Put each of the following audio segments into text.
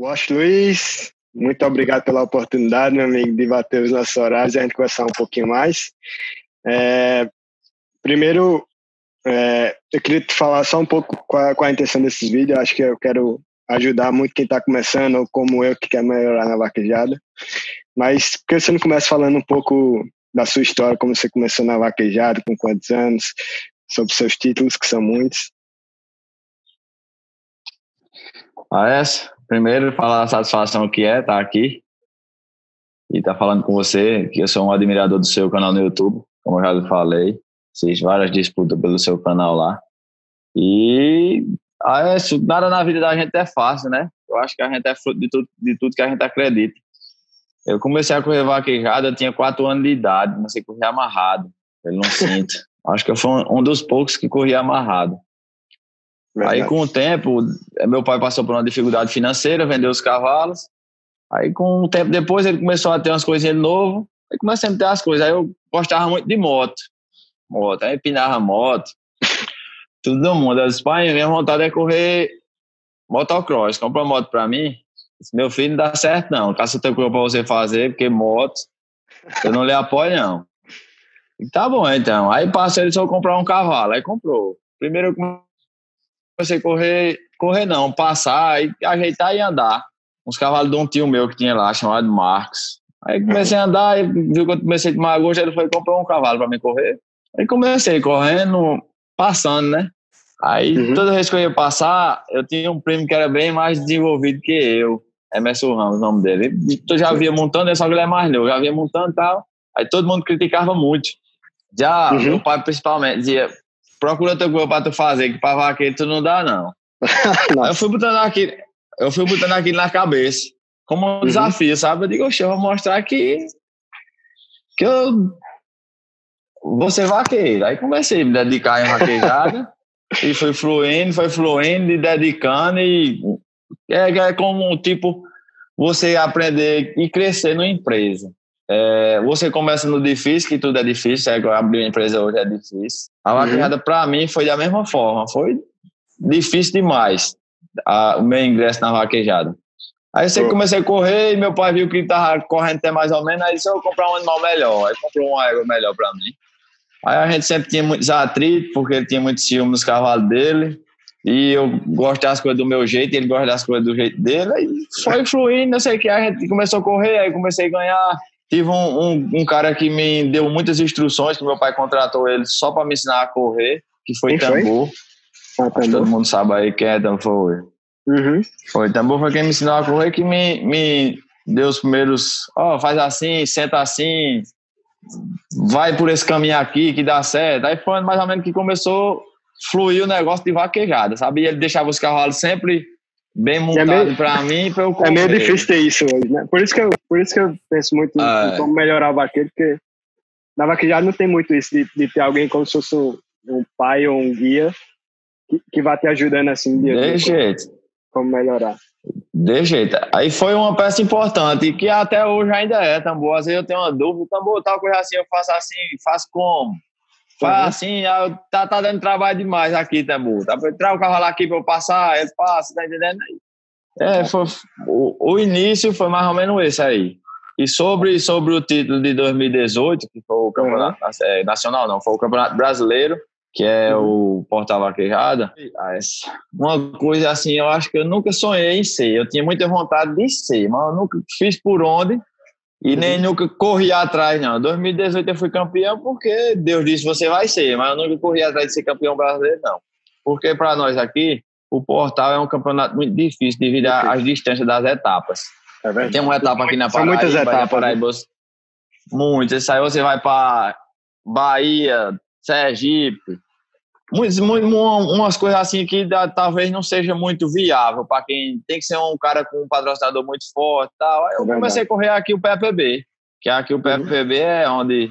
Wash Luiz, muito obrigado pela oportunidade, meu amigo, de bater os nossos horários e a gente conversar um pouquinho mais. Primeiro, eu queria te falar só um pouco qual a intenção desses vídeos. Acho que eu quero ajudar muito quem está começando, ou como eu, que quer melhorar na vaquejada. Mas por que você não começa falando um pouco da sua história, como você começou na vaquejada, com quantos anos, sobre seus títulos, que são muitos? Primeiro, falar a satisfação que é estar aqui e estar falando com você, que eu sou um admirador do seu canal no YouTube, como eu já lhe falei. Fiz várias disputas pelo seu canal lá. E nada na vida da gente é fácil, né? Eu acho que a gente é fruto de tudo que a gente acredita. Eu comecei a correr vaquejada, eu tinha 4 anos de idade, comecei a correr amarrado, pelo não cinto. Acho que eu fui um dos poucos que corria amarrado. Verdade. Aí, com o tempo, meu pai passou por uma dificuldade financeira, vendeu os cavalos. Aí, com um tempo depois, ele começou a ter umas coisinhas de novo. Aí, comecei a ter as coisas. Aí, eu gostava muito de moto. Aí, empinava moto. Tudo do mundo. Eu disse, pai, minha vontade é correr motocross. Compra uma moto pra mim. Disse, meu filho, não dá certo, não. Caça outra coisa pra você fazer, porque moto, eu não lhe apoio, não. E tá bom, então. Aí, passou, ele só comprar um cavalo. Aí, comprou. Primeiro, eu comecei a passar e ajeitar e andar. Uns cavalos de um tio meu que tinha lá, chamado Marcos. Aí comecei a andar, e viu que eu comecei a tomar gosto, ele foi comprar um cavalo para mim correr. Aí comecei correndo, passando, né? Aí toda vez que eu ia passar, eu tinha um primo que era bem mais desenvolvido que eu, Emerson Ramos, o nome dele. Eu já via montando, só que ele é mais novo, já via montando e tal. Aí todo mundo criticava muito. Meu pai principalmente dizia, procura outra coisa pra tu fazer, que pra vaqueiro tu não dá, não. Aí eu fui botando aquilo na cabeça, como um desafio, sabe? Eu digo, oxe, eu vou mostrar que eu vou ser vaqueiro. Aí comecei a me dedicar em vaquejada, e foi fluindo, e dedicando, e é como, tipo, você aprender e crescer numa empresa. Você começa no difícil, que tudo é difícil, abrir uma empresa hoje é difícil. A vaquejada, pra mim, foi da mesma forma, foi difícil demais o meu ingresso na vaquejada. Aí eu comecei a correr e meu pai viu que estava correndo até mais ou menos, aí disse, eu vou comprar um animal melhor. Aí comprou uma égua melhor para mim. Aí a gente sempre tinha muitos atritos, porque ele tinha muito ciúme nos cavalos dele, e eu gosto das coisas do meu jeito, ele gosta das coisas do jeito dele, aí foi fluindo, não sei o que, a gente começou a correr, aí comecei a ganhar. Tive um cara que me deu muitas instruções, que meu pai contratou ele só para me ensinar a correr, que foi Tambor. Acho que todo mundo sabe aí quem é Tambor. Foi Tambor, foi quem me ensinou a correr, que me deu os primeiros, faz assim, senta assim, vai por esse caminho aqui que dá certo. Aí foi mais ou menos que começou a fluir o negócio de vaquejada, sabe? E ele deixava os cavalos sempre bem montado para mim, para eu correr. É meio difícil ter isso hoje, né? Por isso que eu penso muito em como melhorar o vaqueiro, porque na vaquejada não tem muito isso de ter alguém como se fosse um pai ou um guia que vai te ajudando assim de jeito. Como melhorar. De jeito. Aí foi uma peça importante, que até hoje ainda é, Tambor. Às vezes eu tenho uma dúvida, Tambor, tal coisa assim, eu faço assim, faço como? Faz assim, tá dando trabalho demais aqui, Tambor. Traz o cavalo aqui para eu passar, ele passa, tá entendendo? O início foi mais ou menos esse aí. E sobre o título de 2018, que foi o campeonato nacional, não, foi o campeonato brasileiro, que é o Portal Vaquejada. Uma coisa assim, eu acho que eu nunca sonhei em ser. Eu tinha muita vontade de ser, mas eu nunca fiz por onde e nem nunca corri atrás, não. Em 2018 eu fui campeão porque Deus disse você vai ser, mas eu nunca corri atrás de ser campeão brasileiro, não. Porque para nós aqui, o Portal é um campeonato muito difícil devido às distâncias das etapas. Tem uma etapa aqui na Paraíba. São muitas etapas. Paraíba, muitas. Aí você vai para Bahia, Sergipe, umas coisas assim que talvez não seja muito viável para quem tem que ser um cara com um patrocinador muito forte e tal. Aí eu comecei a correr aqui o PPB, que aqui o PPB é onde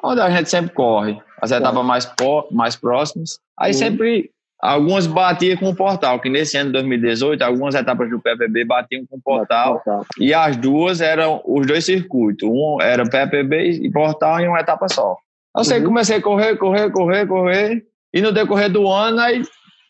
a gente sempre corre, as etapas mais próximas. Aí sempre algumas batiam com o Portal, que nesse ano de 2018, algumas etapas do PPB batiam com o Portal, e as duas eram os dois circuitos. Um era PPB e Portal em uma etapa só. Eu sei que comecei a correr, e no decorrer do ano, aí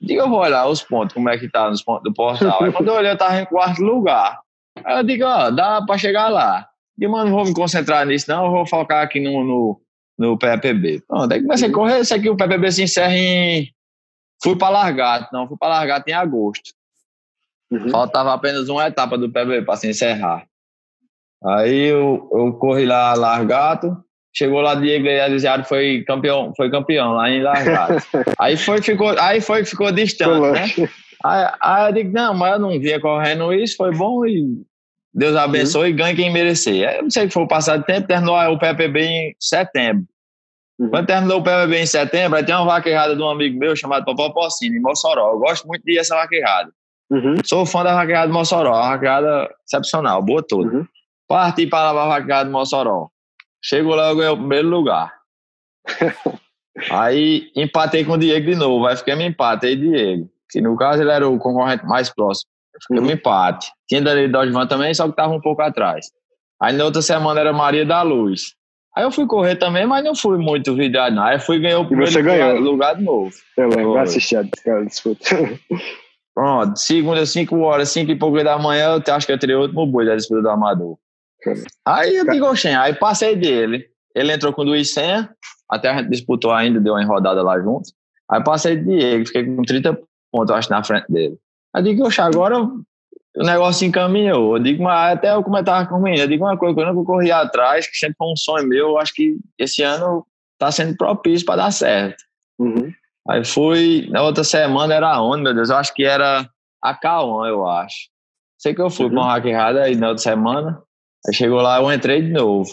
Digo, eu vou olhar os pontos, como é que tá nos pontos do portal. Aí quando eu olhei, eu tava em 4º lugar. Aí eu digo, ó, dá pra chegar lá. Digo, mano, não vou me concentrar nisso, não, eu vou focar aqui no PPB. Pronto, aí comecei a correr, isso aqui, o PPB se encerra Fui pra Largato em agosto. Faltava apenas uma etapa do PPB pra se encerrar. Aí eu corri lá Largato, chegou lá Diego Elisiário, foi campeão lá em Largato. aí foi que ficou distante, né? Aí eu digo, não, mas eu não vinha correndo isso, foi bom e Deus abençoe e ganhe quem merecer. Aí eu não sei que foi o passado de tempo, terminou o PPB em setembro. Quando terminou o PPB em setembro, aí tem uma vaquejada de um amigo meu chamado Popó Porcini, em Mossoró. Eu gosto muito de ir essa vaquejada. Sou fã da vaquejada de Mossoró, uma vaquejada excepcional, boa toda. Parti para lá a vaquejada de Mossoró. Chego lá, eu ganhei o primeiro lugar. Aí empatei com o Diego de novo, aí fiquei me empate, aí Diego, que no caso ele era o concorrente mais próximo. Fiquei me empate. Tinha Danilo Dodgevan também, só que estava um pouco atrás. Aí na outra semana era Maria da Luz. Aí eu fui correr também, mas não fui muito vidrado, não. Aí fui ganhar o primeiro lugar de novo. Eu lembro, assisti a disputa. Pronto, segunda, 5 horas, 5 e pouco da manhã, eu acho que eu tirei o último boi da disputa do Amador. Aí eu digo, oxê, aí passei dele. Ele entrou com 200, até a gente disputou ainda, deu uma enrodada lá junto. Aí passei de Diego, fiquei com 30 pontos, eu acho, na frente dele. Aí eu digo, oxe, agora o negócio encaminhou. Eu digo, mas até eu comentava com o menino, eu digo uma coisa, quando eu corri atrás, que sempre foi um sonho meu, eu acho que esse ano tá sendo propício para dar certo. Aí fui, na outra semana era onde, meu Deus, eu acho que era a Cauã, eu acho. Sei que eu fui pra uma vaquejada aí na outra semana, aí chegou lá, eu entrei de novo.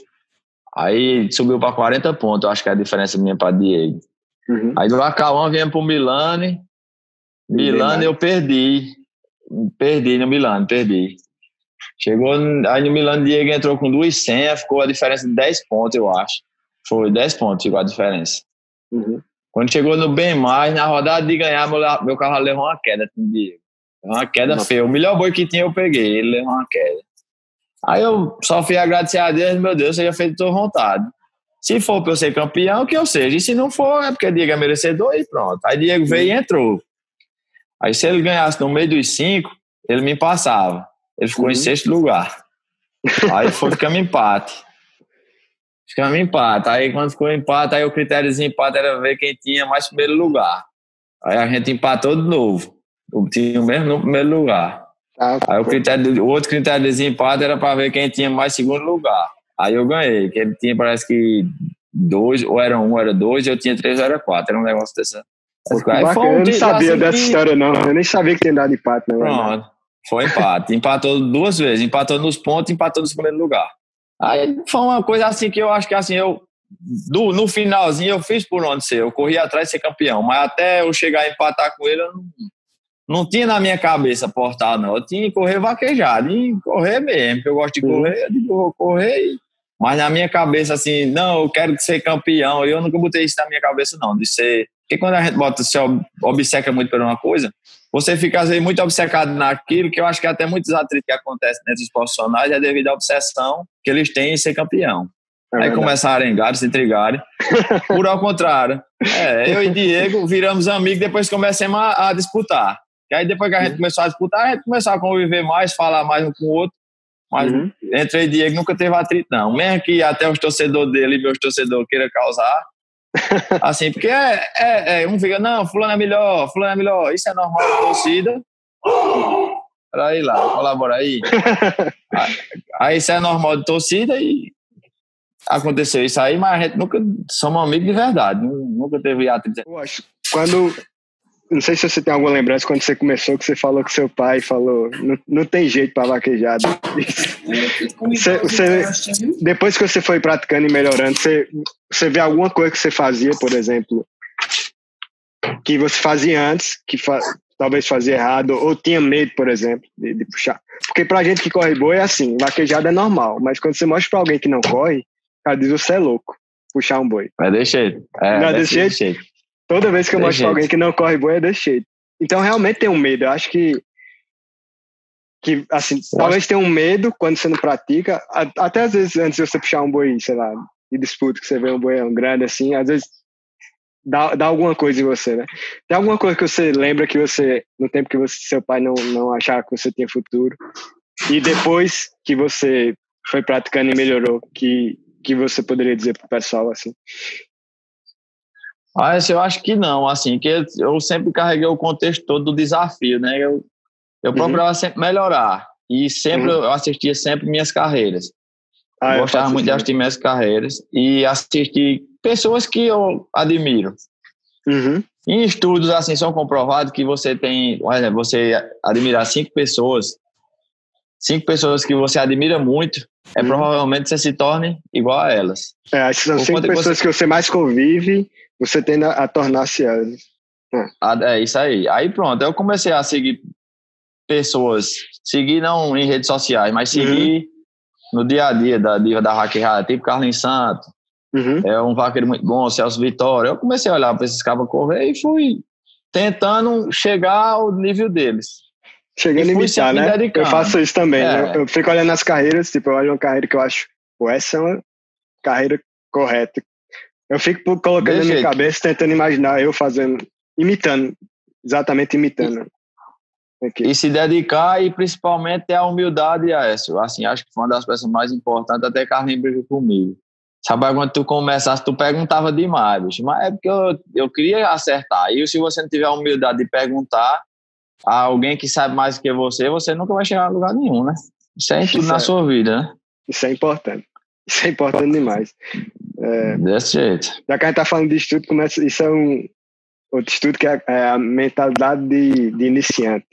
Aí subiu para 40 pontos, eu acho que é a diferença minha para Diego. Aí do Acauã viemos pro Milane. Milane eu perdi no Milane, perdi. Chegou aí no Milane, Diego entrou com 200, ficou a diferença de 10 pontos, eu acho. Foi 10 pontos, ficou a diferença. Quando chegou no bem mais, na rodada de ganhar, meu carro levou uma queda com o Diego. Uma queda feia. O melhor boi que tinha eu peguei, ele levou uma queda. Aí eu só fui agradecer a Deus, meu Deus, seja feito de tua vontade. Se for para eu ser campeão, que eu seja. E se não for, é porque Diego é merecedor e pronto. Aí Diego veio e entrou. Aí se ele ganhasse no meio dos 5, ele me passava. Ele ficou em 6º lugar. Aí foi ficando empate. Aí quando ficou empate, aí o critério de empate era ver quem tinha mais primeiro lugar. Aí a gente empatou de novo. Tinha o mesmo no primeiro lugar. Aí o outro critério de desempate era para ver quem tinha mais segundo lugar. Aí eu ganhei, que ele tinha, parece que 2, ou era 1, era 2, eu tinha 3, ou era 4. Era um negócio desse. Eu não sabia dessa história, não. Eu nem sabia que tinha dado empate, né? Pronto, foi empate. Empatou 2 vezes, empatou nos pontos e empatou no primeiro lugar. Aí foi uma coisa assim que eu acho que assim, no finalzinho eu fiz por onde ser. Eu corri atrás de ser campeão, mas até eu chegar a empatar com ele, eu não tinha na minha cabeça portal, não. Eu tinha que correr vaquejado, e correr mesmo, porque eu gosto de correr, eu digo, vou correr. Mas na minha cabeça, assim, não, eu quero ser campeão. Eu nunca botei isso na minha cabeça, não, de ser... Porque quando a gente se obceca muito por uma coisa, você fica, às vezes, muito obcecado naquilo, que eu acho que até muitos atritos que acontecem entre os profissionais é devido à obsessão que eles têm em ser campeão. Aí começaram a arengar, se intrigarem. Por ao contrário. Eu e Diego viramos amigos, depois começamos a disputar. E aí depois que a gente começou a disputar, a gente começou a conviver mais, falar mais um com o outro. Mas entre eu e Diego nunca teve atrito, não. Mesmo que até os torcedores dele e meus torcedores queiram causar. Assim, porque um fica, não, fulano é melhor. Isso é normal da torcida. Peraí lá, colabora aí. Aí isso é normal de torcida e aconteceu isso aí, mas a gente nunca somos amigos de verdade. Nunca teve atrito. Eu acho, não sei se você tem alguma lembrança quando você começou, que você falou que seu pai falou, não tem jeito para vaquejada. Depois que você foi praticando e melhorando, você vê alguma coisa que você fazia, por exemplo, que você fazia antes, que talvez fazia errado, ou tinha medo, por exemplo, de puxar? Porque pra gente que corre boi é assim, vaquejada é normal, mas quando você mostra pra alguém que não corre, cara diz, você é louco, puxar um boi. É desse jeito. Não é desse jeito? Toda vez que eu mostro pra alguém que não corre boi, é desse jeito. Então, realmente tem um medo. Eu acho que assim, talvez tenha um medo quando você não pratica. Até às vezes, antes de você puxar um boi, sei lá, de disputa, que você vê um boião grande assim, às vezes dá alguma coisa em você, né? Tem alguma coisa que você lembra que você, no tempo que seu pai não achava que você tinha futuro, e depois que você foi praticando e melhorou, que você poderia dizer pro pessoal, assim? Mas eu acho que não, assim, que eu sempre carreguei o contexto todo do desafio, né? Eu procurava sempre melhorar e sempre eu assistia sempre minhas carreiras. Gostava muito de assistir minhas carreiras e assistir pessoas que eu admiro. Em estudos, assim, são comprovados que você tem, por exemplo, você admirar 5 pessoas que você admira muito, provavelmente você se torne igual a elas. São 5 pessoas que você mais convive, você tende a tornar-se elas. É isso aí. Aí pronto, eu comecei a seguir pessoas, seguir não em redes sociais, mas seguir no dia a dia da diva da vaquejada, tipo Carlinhos Santos, é um vaqueiro muito bom, Celso Vitória. Eu comecei a olhar para esses cabos correr e fui tentando chegar ao nível deles. Cheguei a limitar, né? Eu faço isso também. Eu fico olhando as carreiras, tipo, eu olho uma carreira que eu acho, essa é uma carreira correta. Eu fico colocando na minha cabeça, tentando imaginar eu fazendo, exatamente imitando. E se dedicar e principalmente ter a humildade, Aécio. Assim, acho que foi uma das peças mais importantes, até Carlinhos brigou comigo. Sabe, quando tu começasse, tu perguntava demais, bicho. Mas é porque eu queria acertar. E se você não tiver a humildade de perguntar a alguém que sabe mais do que você nunca vai chegar a lugar nenhum, né? Isso é tudo na sua vida, né? Isso é importante. Isso é importante demais. Desse jeito. Já que a gente tá falando de estudo, isso é outro estudo que é a mentalidade de iniciante.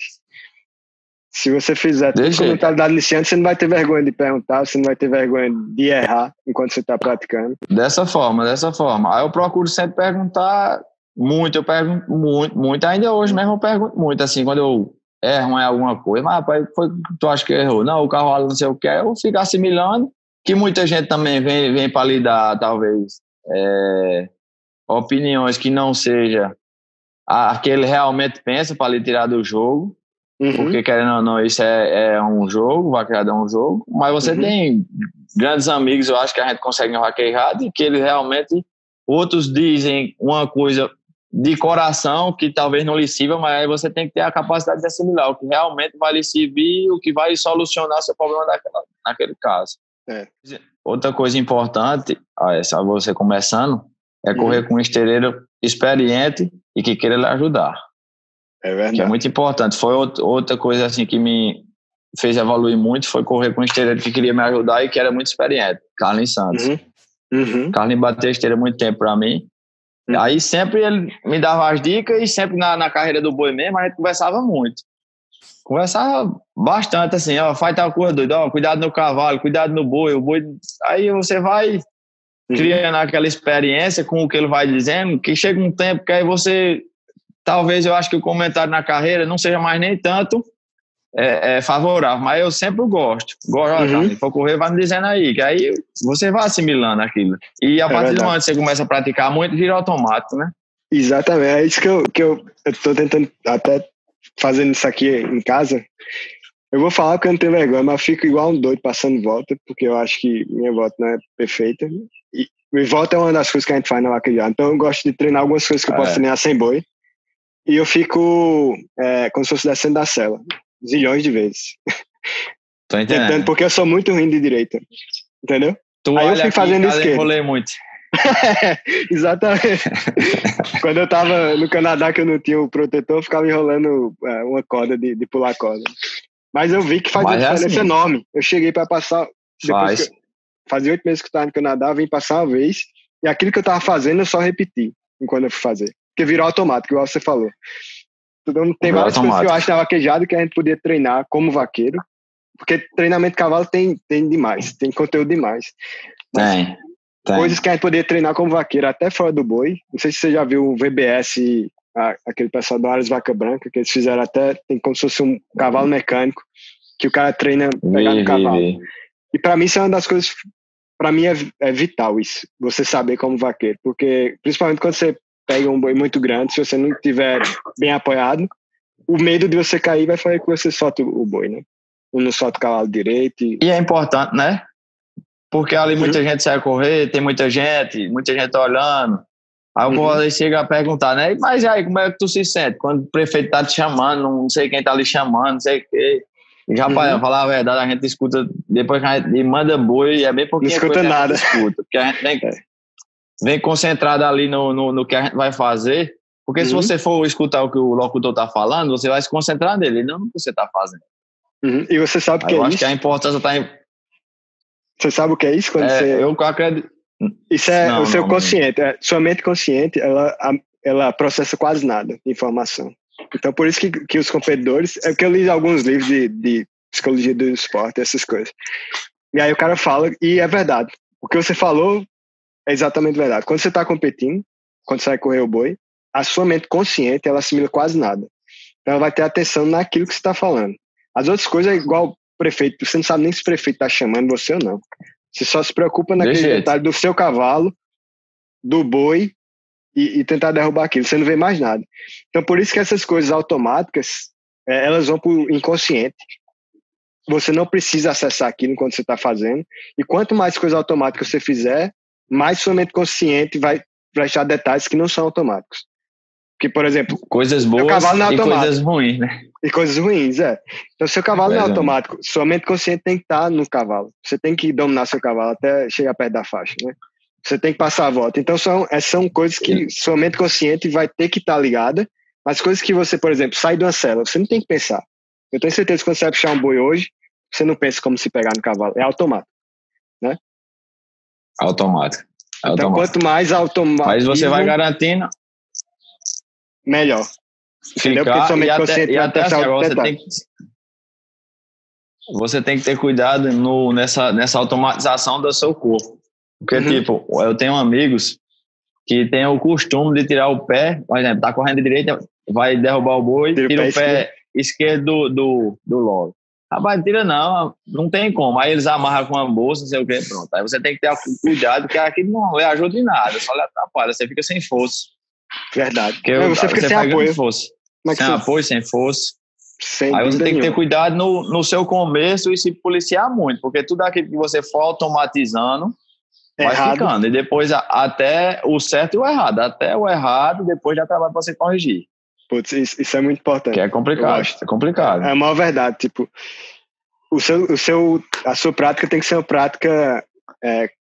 Se você fizer tudo com mentalidade de iniciante, você não vai ter vergonha de perguntar, você não vai ter vergonha de errar enquanto você está praticando. Dessa forma. Aí eu procuro sempre perguntar muito, eu pergunto muito. Ainda hoje mesmo eu pergunto muito, assim, quando eu erro em alguma coisa. Mas, rapaz, foi que tu acha que errou? Não, o cavalo não sei o que, eu fico assimilando, que muita gente também vem para lhe dar, talvez, opiniões que não seja a que ele realmente pensa para lhe tirar do jogo. Porque, querendo ou não, isso é um jogo, vaquejada é um jogo, mas você tem grandes amigos, eu acho que a gente consegue no vaquejada, e que eles realmente, outros dizem uma coisa de coração que talvez não lhe sirva, mas aí você tem que ter a capacidade de assimilar o que realmente vai lhe servir, o que vai solucionar seu problema naquele caso. Outra coisa importante, essa você começando, é correr com um esteireiro experiente e que queira lhe ajudar. É verdade. Que é muito importante. Foi outra coisa assim que me fez evoluir muito, foi correr com um esteireiro que queria me ajudar e que era muito experiente, Carlinhos Santos. Carlinhos bateu a esteira há muito tempo para mim. Aí sempre ele me dava as dicas e sempre na carreira do boi mesmo a gente conversava muito. Conversava bastante assim, faz tal coisa doido, cuidado no cavalo, cuidado no boi, o boi... Aí você vai criando aquela experiência com o que ele vai dizendo, que chega um tempo que aí você... Talvez eu acho que o comentário na carreira não seja mais nem tanto favorável, mas eu sempre gosto. Carlinhos, for correr, vai me dizendo aí, que aí você vai assimilando aquilo. E a partir do momento que você começa a praticar muito, vira automático, né? Exatamente, é isso que eu tô tentando, até fazendo isso aqui em casa. Eu vou falar que eu não tenho vergonha, mas eu fico igual um doido passando volta, porque eu acho que minha volta não é perfeita. E volta é uma das coisas que a gente faz na vaquejada. Então eu gosto de treinar algumas coisas que eu posso treinar sem boi. E eu fico como se fosse descendo da cela, zilhões de vezes. Tô entendendo. Tentando, porque eu sou muito ruim de direita, entendeu? Aí eu fico fazendo esquerda. Eu enrolei muito. Exatamente. Quando eu tava no Canadá, que eu não tinha o protetor, eu ficava enrolando uma corda de pular corda. Mas eu vi que faz uma diferença enorme. Eu cheguei para passar... Fazia 8 meses que eu tava no Canadá, vim passar uma vez, e aquilo que eu tava fazendo eu só repeti enquanto eu fui fazer. Porque virou automático, igual você falou. Então, tem várias coisas que eu acho na vaquejada que a gente podia treinar como vaqueiro, porque treinamento de cavalo tem demais, tem conteúdo demais. Tem. Coisas que a gente poderia treinar como vaqueiro, até fora do boi. Não sei se você já viu o VBS, aquele pessoal do Aras Vaca Branca, que eles fizeram até, tem como se fosse um cavalo mecânico, que o cara treina pegar no cavalo. E para mim isso é uma das coisas, para mim é vital isso, você saber como vaqueiro, porque principalmente quando você pega um boi muito grande, se você não estiver bem apoiado, o medo de você cair vai fazer com que você solte o boi, né? Ou não solta o cavalo direito. E é importante, né? Porque ali muita gente sai a correr, tem muita gente olhando. Aí o povo às vezes chega a perguntar, né? Mas aí, como é que tu se sente? Quando o prefeito tá te chamando, não sei quem tá lhe chamando, não sei o quê. E, rapaz, falar a verdade, a gente escuta, depois que a gente manda boi, é bem pouquinho coisa que a gente escuta. Porque a gente vem concentrado ali no que a gente vai fazer, porque se você for escutar o que o locutor tá falando, você vai se concentrar nele, não no que você tá fazendo. E você sabe o que é isso? Eu acho que a importância tá em... Você sabe o que é isso? Quando você... Eu acredito... Isso é o seu consciente. Sua mente consciente, ela processa quase nada de informação. Então, por isso que os competidores... É porque eu li alguns livros de psicologia do esporte, essas coisas. E aí o cara fala, e é verdade. O que você falou é exatamente verdade. Quando você está competindo, quando você vai correr o boi, a sua mente consciente, ela assimila quase nada. Então, ela vai ter atenção naquilo que você está falando. As outras coisas é igual o prefeito. Você não sabe nem se o prefeito está chamando você ou não. Você só se preocupa naquele detalhe do seu cavalo, do boi e tentar derrubar aquilo. Você não vê mais nada. Então, por isso que essas coisas automáticas, elas vão para o inconsciente. Você não precisa acessar aquilo enquanto você está fazendo. E quanto mais coisa automática você fizer, mais sua mente consciente vai achar detalhes que não são automáticos. Porque, por exemplo, coisas boas e coisas ruins, né? E coisas ruins, Então, seu cavalo não é automático. Sua mente consciente tem que estar no cavalo. Você tem que dominar seu cavalo até chegar perto da faixa, né? Você tem que passar a volta. Então, são coisas que sua mente consciente vai ter que estar ligada. Mas coisas que você, por exemplo, sai de uma cela, você não tem que pensar. Eu tenho certeza que quando você vai puxar um boi hoje, você não pensa como se pegar no cavalo. É automático, né? Automático. Então, quanto mais automático... Mas você vai garantindo... melhor. Entendeu? Porque sua mente consciente vai pensar assim, você tem que ter cuidado nessa automatização do seu corpo. Porque, tipo, eu tenho amigos que têm o costume de tirar o pé, por exemplo, tá correndo de direita, vai derrubar o boi, tira o pé esquerdo do log. Rapaz, tira não tem como. Aí eles amarram com uma bolsa, não sei o que, pronto. Aí você tem que ter cuidado, que aquilo não lhe ajuda em nada, só lhe atrapalha, você fica sem força. Verdade. Você fica sem apoio. Sem apoio, sem força. Aí você tem que ter cuidado no seu começo e se policiar muito, porque tudo aquilo que você for automatizando vai ficando. E depois até o certo e o errado. Até o errado, depois já trabalha para você corrigir. Putz, isso é muito importante. Que é complicado. É complicado. É a maior verdade. Tipo, a sua prática tem que ser uma prática,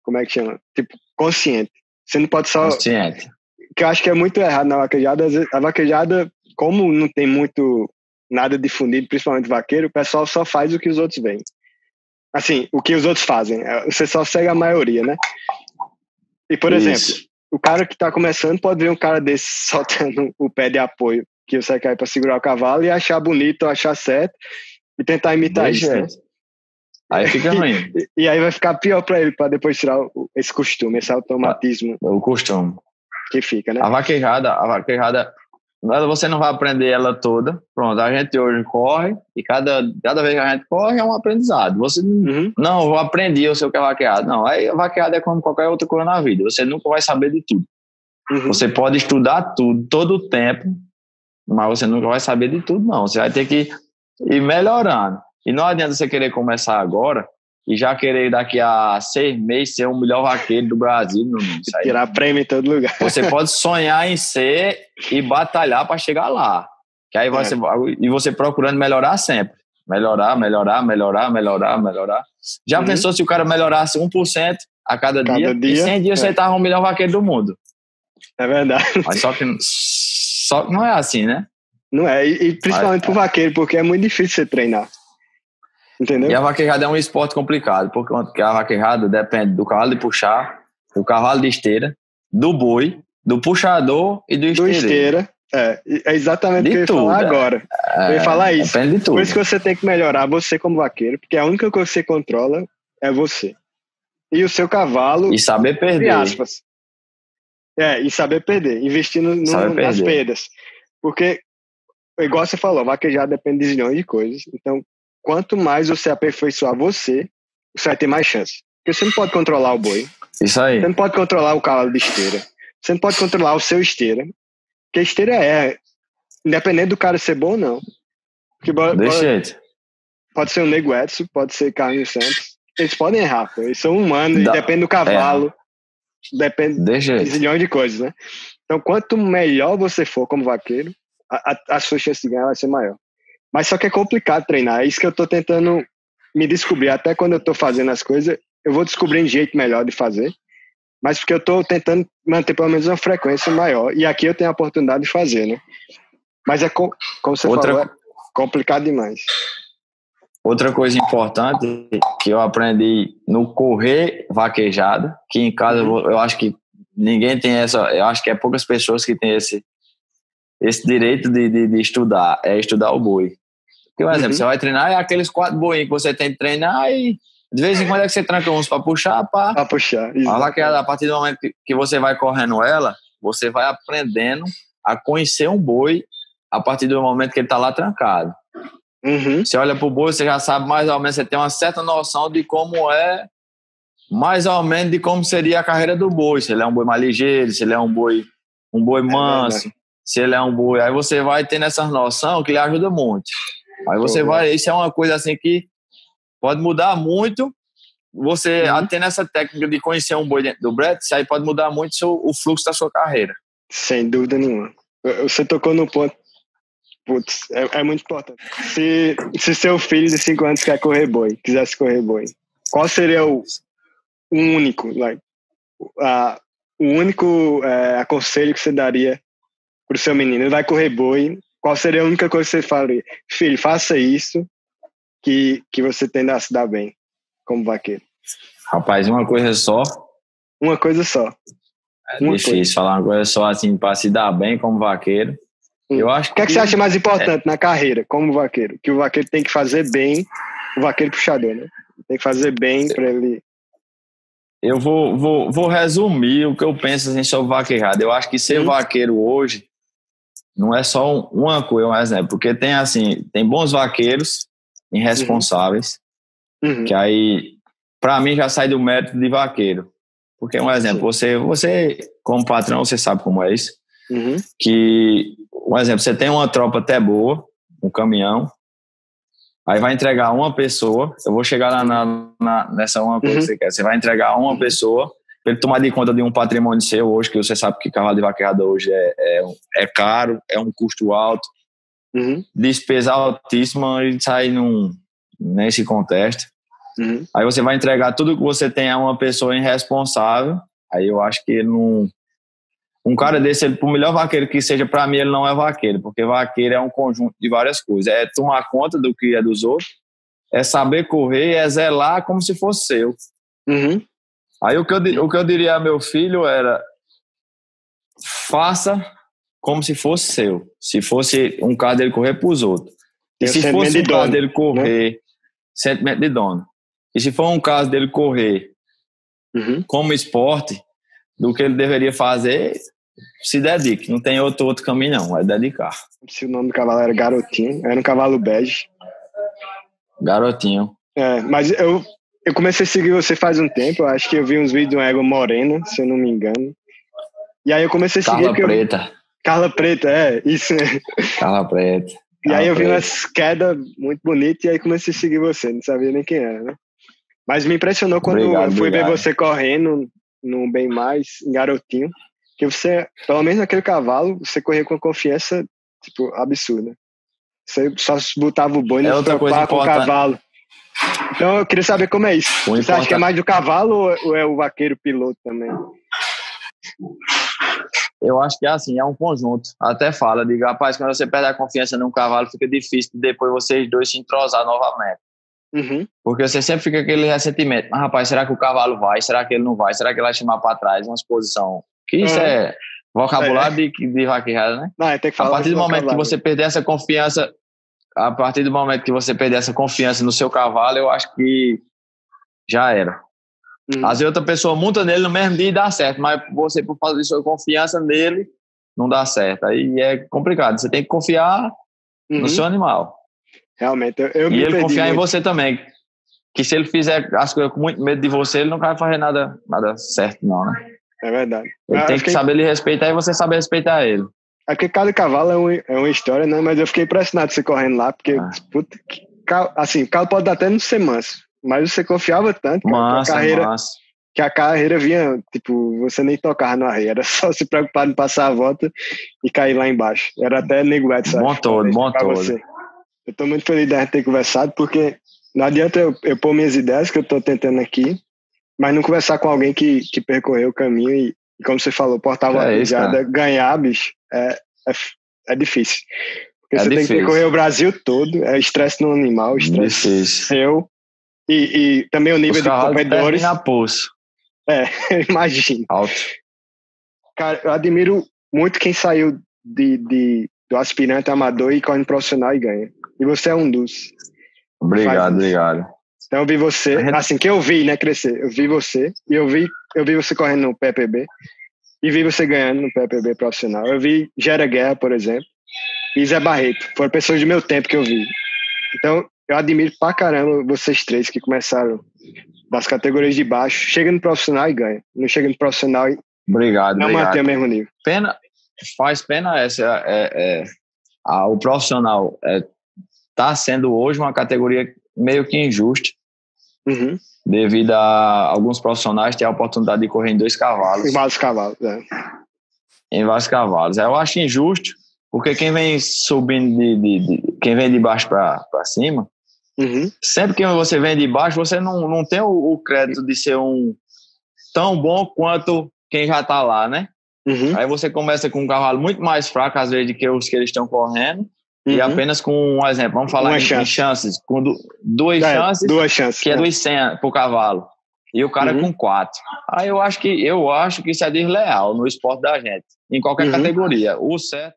como é que chama? Tipo, consciente. Você não pode só... Consciente. Que eu acho que é muito errado na vaquejada. Às vezes, a vaquejada, como não tem muito nada difundido, principalmente vaqueiro, o pessoal só faz o que os outros veem. Assim, o que os outros fazem. Você só segue a maioria, né? E, por exemplo, o cara que tá começando pode ver um cara desse soltando o pé de apoio que você quer para segurar o cavalo e achar bonito, achar certo e tentar imitar isso, né? Aí fica ruim. E aí vai ficar pior para ele, para depois tirar esse costume, esse automatismo. O costume. Que fica, né? A vaquejada, você não vai aprender ela toda. Pronto, a gente hoje corre e cada vez que a gente corre é um aprendizado. Você não, eu aprendi, eu sei o que é vaquejada. Não, aí a vaquejada é como qualquer outra coisa na vida. Você nunca vai saber de tudo. Você pode estudar tudo, todo o tempo, mas você nunca vai saber de tudo, não. Você vai ter que ir melhorando. E não adianta você querer começar agora e já querer daqui a 6 meses ser o melhor vaqueiro do Brasil. Não, tirar prêmio em todo lugar. Você pode sonhar em ser e batalhar para chegar lá. Que aí você procurando melhorar sempre. Melhorar. Já pensou se o cara melhorasse 1% a cada dia? Em 100 dias você estava o melhor vaqueiro do mundo. É verdade. Mas só que não é assim, né? Não é. E principalmente pro vaqueiro, porque é muito difícil você treinar. Entendeu? E a vaquejada é um esporte complicado, porque a vaquejada depende do cavalo de puxar, do cavalo de esteira, do boi, do puxador e do esteireiro. Do esteira, é exatamente o que eu ia falar agora. Eu ia falar isso. Depende de tudo. Por isso que você tem que melhorar você como vaqueiro, porque a única coisa que você controla é você. E o seu cavalo... E saber perder. Entre aspas. E saber perder, investindo nas perdas. Porque, igual você falou, vaquejada depende de zilhões de coisas, então quanto mais você aperfeiçoar você vai ter mais chance. Porque você não pode controlar o boi. Isso aí. Você não pode controlar o cavalo de esteira. Você não pode controlar o seu esteira. Porque a esteira independente do cara ser bom ou não. Deixa jeito. Pode ser o Nego Edson, pode ser Carlinhos Santos. Eles podem errar, pô. Eles são humanos e depende do cavalo. depende de zilhões de coisas, né? Então, quanto melhor você for como vaqueiro, a sua chance de ganhar vai ser maior. Mas só que é complicado treinar. É isso que eu tô tentando me descobrir. Até quando eu tô fazendo as coisas, eu vou descobrindo um jeito melhor de fazer. Mas porque eu tô tentando manter pelo menos uma frequência maior. E aqui eu tenho a oportunidade de fazer, né? Mas como você falou, é complicado demais. Outra coisa importante que eu aprendi no correr vaquejada, que em casa eu acho que ninguém tem essa, eu acho que é poucas pessoas que têm esse direito de estudar, é estudar o boi. Porque, por exemplo, você vai treinar, é aqueles 4 boinhos que você tem que treinar e de vez em quando é que você tranca uns para puxar, Para puxar, a partir do momento que você vai correndo ela, você vai aprendendo a conhecer um boi a partir do momento que ele está lá trancado. Você olha pro boi, você já sabe mais ou menos, você tem uma certa noção de como é, mais ou menos de como seria a carreira do boi, se ele é um boi mais ligeiro, se ele é um boi manso, se ele é um boi, aí você vai tendo essa noção que lhe ajuda muito. Aí você vai, isso é uma coisa assim que pode mudar muito, você tendo essa técnica de conhecer um boi dentro do brete, isso aí pode mudar muito o fluxo da sua carreira. Sem dúvida nenhuma. Você tocou no ponto. Putz, é muito importante. Se seu filho de 5 anos quisesse correr boi, qual seria o único aconselho que você daria pro seu menino? Ele vai correr boi, qual seria a única coisa que você falaria? Filho, faça isso que você tende a se dar bem como vaqueiro. Rapaz, uma coisa só? Uma coisa só. É difícil falar uma coisa só assim para se dar bem como vaqueiro. Eu acho o que você acha mais importante na carreira, como vaqueiro? Que o vaqueiro tem que fazer bem, o vaqueiro puxador, né? Tem que fazer bem para ele. Eu vou resumir o que eu penso assim, sobre vaquejada. Eu acho que ser vaqueiro hoje não é só uma coisa, um exemplo. Porque tem bons vaqueiros irresponsáveis, que aí, para mim, já sai do mérito de vaqueiro. Porque, um exemplo, você como patrão, você sabe como é isso. Que, um exemplo, você tem uma tropa até boa, um caminhão, aí vai entregar uma pessoa, eu vou chegar lá nessa uma coisa que você quer, você vai entregar uma pessoa para ele tomar de conta de um patrimônio seu hoje, que você sabe que cavalo de vaquejada hoje é caro, é um custo alto, despesa altíssima e sai nesse contexto. Aí você vai entregar tudo que você tem a uma pessoa irresponsável, aí eu acho que ele não... Um cara desse, por melhor vaqueiro que seja, para mim ele não é vaqueiro, porque vaqueiro é um conjunto de várias coisas. É tomar conta do que é dos outros, é saber correr, é zelar como se fosse seu. Aí o que eu diria a meu filho era: faça como se fosse seu. Se fosse um caso dele correr para os outros. E se fosse um caso dele correr, sentimento de dono. E se for um caso dele correr como esporte, do que ele deveria fazer, se dedique. Não tem outro caminho, não. É dedicar. Se o nome do cavalo era Garotinho, era um cavalo bege. Garotinho. Mas eu comecei a seguir você faz um tempo. Eu acho que eu vi uns vídeos de uma égua morena, se eu não me engano. E aí eu comecei a seguir... Carla Preta. Carla Preta, isso. Carla Preta. E aí eu vi umas quedas muito bonitas e aí comecei a seguir você. Não sabia nem quem era, né? Mas me impressionou quando eu fui ver você correndo no Bem Mais, em Garotinho, que você, pelo menos naquele cavalo, você corria com uma confiança, tipo, absurda. Você só botava o boi e não se preocupava com o cavalo. Então eu queria saber como é isso. Você acha que é mais do cavalo ou é o vaqueiro piloto também? Eu acho que é assim, é um conjunto. Até fala, diga, rapaz, quando você perde a confiança num cavalo, fica difícil depois vocês dois se entrosar novamente. Porque você sempre fica aquele ressentimento. Mas, rapaz, será que o cavalo vai? Será que ele não vai? Será que ele vai chamar para trás? Uma exposição. Que isso é vocabulário de vaquejada, né? Não, tem que falar a partir do momento que você perder essa confiança, no seu cavalo, eu acho que já era. Às vezes outra pessoa monta nele no mesmo dia e dá certo, mas você, por fazer sua confiança nele, não dá certo. Aí é complicado. Você tem que confiar no seu animal. Realmente, eu e ele confiar muito em você também. Que se ele fizer as coisas com muito medo de você, ele não vai fazer nada certo, não, né? É verdade. Ele tem que saber lhe respeitar e você saber respeitar ele. É porque cada cavalo é uma história, né? Mas eu fiquei impressionado de você correndo lá, porque, assim, o cavalo pode até não ser manso, mas você confiava tanto, massa, carreira, massa. que a carreira vinha, tipo, você nem tocava no arreio, era só se preocupar em passar a volta e cair lá embaixo. Era até Nego Edson. Bom todo. Você. Eu tô muito feliz de a gente ter conversado, porque não adianta eu pôr minhas ideias que eu tô tentando aqui, mas não conversar com alguém que percorreu o caminho e como você falou, porta-vaquejada, ganhar, bicho, é difícil. Porque você tem que percorrer o Brasil todo, é estresse no animal, estresse seu, e também o nível de competidores. Na pulso. Imagina. Alto. Cara, eu admiro muito quem saiu do aspirante amador e corre no profissional e ganha. E você é um dos. Obrigado. Então eu vi você, assim que eu vi, né, crescer. Eu vi você, e eu vi você correndo no PPB, e vi você ganhando no PPB profissional. Eu vi Gera Guerra, por exemplo, e Zé Barreto. Foram pessoas do meu tempo que eu vi. Então, eu admiro pra caramba vocês três que começaram das categorias de baixo, chega no profissional e ganha. Não chega no profissional e não mantém o mesmo nível. Faz pena essa. O profissional tá sendo hoje uma categoria meio que injusta, devido a alguns profissionais ter a oportunidade de correr em 2 cavalos. Em vários cavalos, Em vários cavalos. Eu acho injusto, porque quem vem subindo quem vem de baixo para cima, sempre que você vem de baixo, você não tem o crédito de ser um tão bom quanto quem já tá lá, né? Aí você começa com um cavalo muito mais fraco, às vezes, do que os que eles estão correndo, e apenas com um exemplo, vamos falar em chances, com duas chances, que é 200 por cavalo, e o cara com 4. Aí eu acho que isso é desleal no esporte da gente, em qualquer categoria. O certo